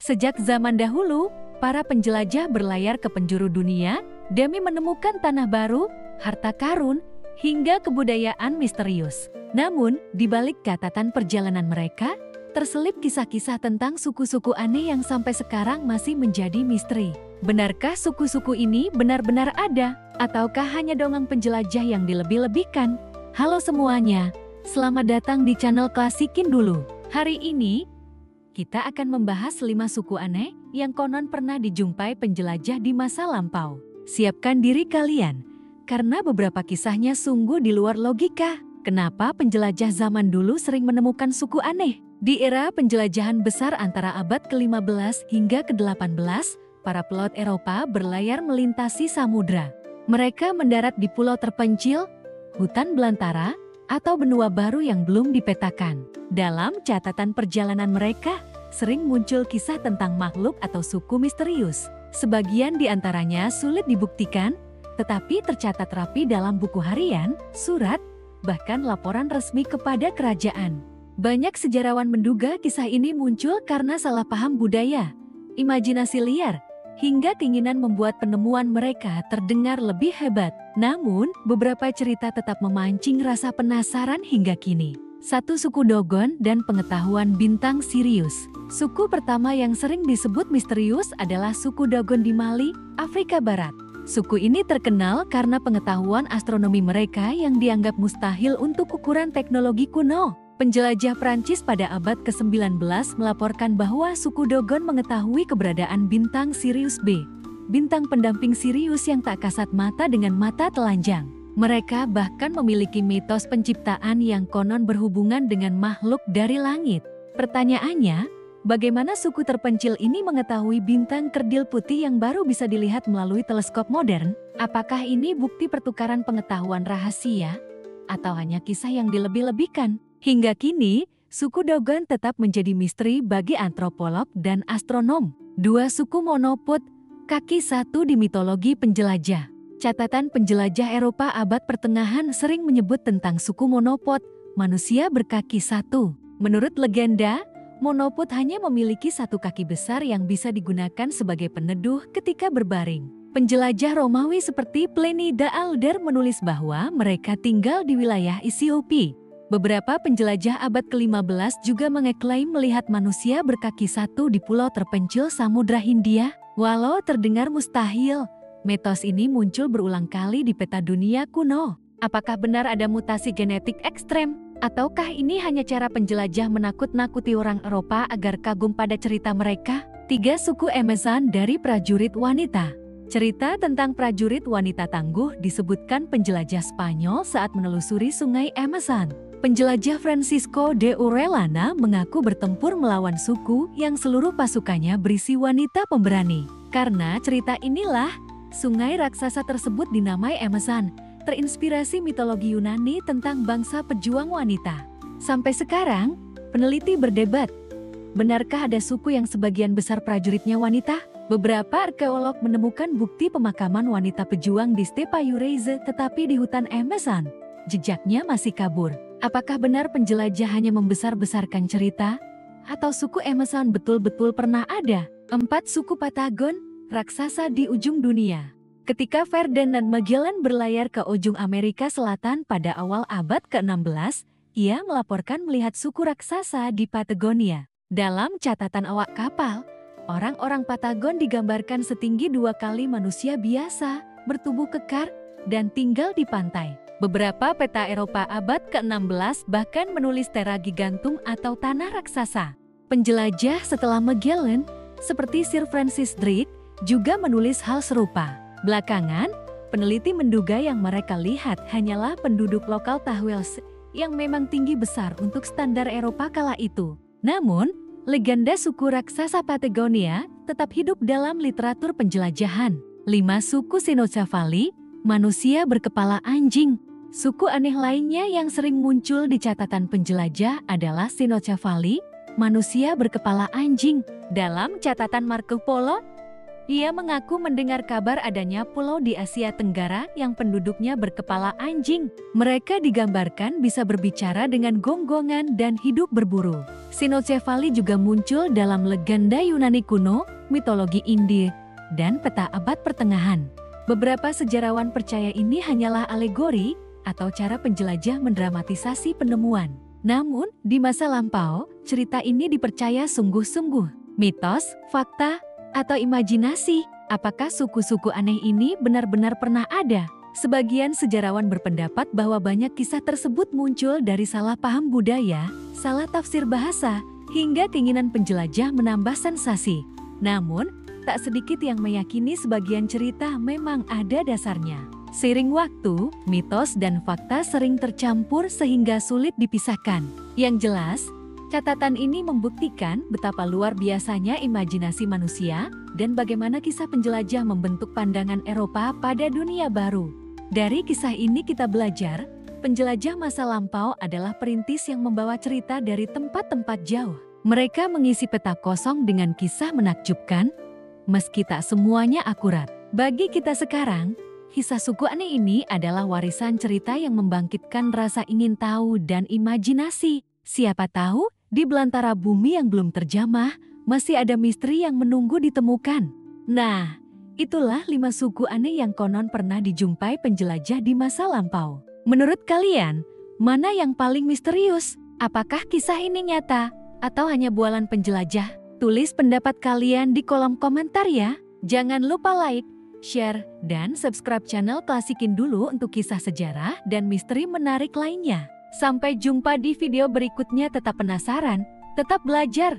Sejak zaman dahulu, para penjelajah berlayar ke penjuru dunia demi menemukan tanah baru, harta karun, hingga kebudayaan misterius. Namun, di balik catatan perjalanan mereka, terselip kisah-kisah tentang suku-suku aneh yang sampai sekarang masih menjadi misteri. Benarkah suku-suku ini benar-benar ada, ataukah hanya dongeng penjelajah yang dilebih-lebihkan? Halo semuanya, selamat datang di channel Klasikin Dulu. Hari ini, kita akan membahas 5 suku aneh yang konon pernah dijumpai penjelajah di masa lampau. Siapkan diri kalian, karena beberapa kisahnya sungguh di luar logika. Kenapa penjelajah zaman dulu sering menemukan suku aneh? Di era penjelajahan besar antara abad ke-15 hingga ke-18, para pelaut Eropa berlayar melintasi samudra. Mereka mendarat di pulau terpencil, hutan belantara, atau benua baru yang belum dipetakan. Dalam catatan perjalanan mereka, sering muncul kisah tentang makhluk atau suku misterius. Sebagian di antaranya sulit dibuktikan, tetapi tercatat rapi dalam buku harian, surat, bahkan laporan resmi kepada kerajaan. Banyak sejarawan menduga kisah ini muncul karena salah paham budaya, imajinasi liar, hingga keinginan membuat penemuan mereka terdengar lebih hebat. Namun, beberapa cerita tetap memancing rasa penasaran hingga kini. 1. Suku Dogon dan pengetahuan bintang Sirius. Suku pertama yang sering disebut misterius adalah suku Dogon di Mali, Afrika Barat. Suku ini terkenal karena pengetahuan astronomi mereka yang dianggap mustahil untuk ukuran teknologi kuno. Penjelajah Prancis pada abad ke-19 melaporkan bahwa suku Dogon mengetahui keberadaan bintang Sirius B, bintang pendamping Sirius yang tak kasat mata dengan mata telanjang. Mereka bahkan memiliki mitos penciptaan yang konon berhubungan dengan makhluk dari langit. Pertanyaannya, bagaimana suku terpencil ini mengetahui bintang kerdil putih yang baru bisa dilihat melalui teleskop modern? Apakah ini bukti pertukaran pengetahuan rahasia? Atau hanya kisah yang dilebih-lebihkan? Hingga kini, suku Dogon tetap menjadi misteri bagi antropolog dan astronom. 2. Suku Monopod, kaki satu di mitologi penjelajah. Catatan penjelajah Eropa abad pertengahan sering menyebut tentang suku Monopod, manusia berkaki satu. Menurut legenda, Monopod hanya memiliki satu kaki besar yang bisa digunakan sebagai peneduh ketika berbaring. Penjelajah Romawi seperti Pliny the Elder menulis bahwa mereka tinggal di wilayah Ethiopia. Beberapa penjelajah abad ke-15 juga mengeklaim melihat manusia berkaki satu di pulau terpencil Samudra Hindia. Walau terdengar mustahil, mitos ini muncul berulang kali di peta dunia kuno. Apakah benar ada mutasi genetik ekstrem? Ataukah ini hanya cara penjelajah menakut-nakuti orang Eropa agar kagum pada cerita mereka? 3. Suku Amazon dari prajurit wanita. Cerita tentang prajurit wanita tangguh disebutkan penjelajah Spanyol saat menelusuri sungai Amazon. Penjelajah Francisco de Orellana mengaku bertempur melawan suku yang seluruh pasukannya berisi wanita pemberani. Karena cerita inilah, sungai raksasa tersebut dinamai Amazon, terinspirasi mitologi Yunani tentang bangsa pejuang wanita. Sampai sekarang, peneliti berdebat, benarkah ada suku yang sebagian besar prajuritnya wanita? Beberapa arkeolog menemukan bukti pemakaman wanita pejuang di Stepa Eurasia tetapi di hutan Amazon, jejaknya masih kabur. Apakah benar penjelajah hanya membesar-besarkan cerita? Atau suku Amazon betul-betul pernah ada? 4. Suku Patagon, raksasa di ujung dunia. Ketika Ferdinand Magellan berlayar ke ujung Amerika Selatan pada awal abad ke-16, ia melaporkan melihat suku raksasa di Patagonia. Dalam catatan awak kapal, orang-orang Patagon digambarkan setinggi 2 kali manusia biasa, bertubuh kekar, dan tinggal di pantai. Beberapa peta Eropa abad ke-16 bahkan menulis Terra Gigantum atau tanah raksasa. Penjelajah setelah Magellan, seperti Sir Francis Drake, juga menulis hal serupa. Belakangan, peneliti menduga yang mereka lihat hanyalah penduduk lokal Tahwils yang memang tinggi besar untuk standar Eropa kala itu. Namun, legenda suku raksasa Patagonia tetap hidup dalam literatur penjelajahan. 5. Suku Cynocephali, manusia berkepala anjing. Suku aneh lainnya yang sering muncul di catatan penjelajah adalah Cynocephali, manusia berkepala anjing. Dalam catatan Marco Polo, Ia mengaku mendengar kabar adanya pulau di Asia Tenggara yang penduduknya berkepala anjing. Mereka digambarkan bisa berbicara dengan gonggongan dan hidup berburu. Sinocefali juga muncul dalam legenda Yunani kuno, mitologi India, dan peta abad pertengahan. Beberapa sejarawan percaya ini hanyalah alegori atau cara penjelajah mendramatisasi penemuan. Namun, di masa lampau, cerita ini dipercaya sungguh-sungguh. Mitos, fakta, atau imajinasi, apakah suku-suku aneh ini benar-benar pernah ada? Sebagian sejarawan berpendapat bahwa banyak kisah tersebut muncul dari salah paham budaya, salah tafsir bahasa, hingga keinginan penjelajah menambah sensasi. Namun, tak sedikit yang meyakini sebagian cerita memang ada dasarnya. Seiring waktu, mitos dan fakta sering tercampur sehingga sulit dipisahkan. Yang jelas, catatan ini membuktikan betapa luar biasanya imajinasi manusia dan bagaimana kisah penjelajah membentuk pandangan Eropa pada dunia baru. Dari kisah ini kita belajar, penjelajah masa lampau adalah perintis yang membawa cerita dari tempat-tempat jauh. Mereka mengisi peta kosong dengan kisah menakjubkan, meski tak semuanya akurat. Bagi kita sekarang, kisah suku aneh ini adalah warisan cerita yang membangkitkan rasa ingin tahu dan imajinasi. Siapa tahu, di belantara bumi yang belum terjamah, masih ada misteri yang menunggu ditemukan. Nah, itulah 5 suku aneh yang konon pernah dijumpai penjelajah di masa lampau. Menurut kalian, mana yang paling misterius? Apakah kisah ini nyata atau hanya bualan penjelajah? Tulis pendapat kalian di kolom komentar ya. Jangan lupa like, share, dan subscribe channel Klasikin dulu untuk kisah sejarah dan misteri menarik lainnya. Sampai jumpa di video berikutnya. Tetap penasaran, tetap belajar.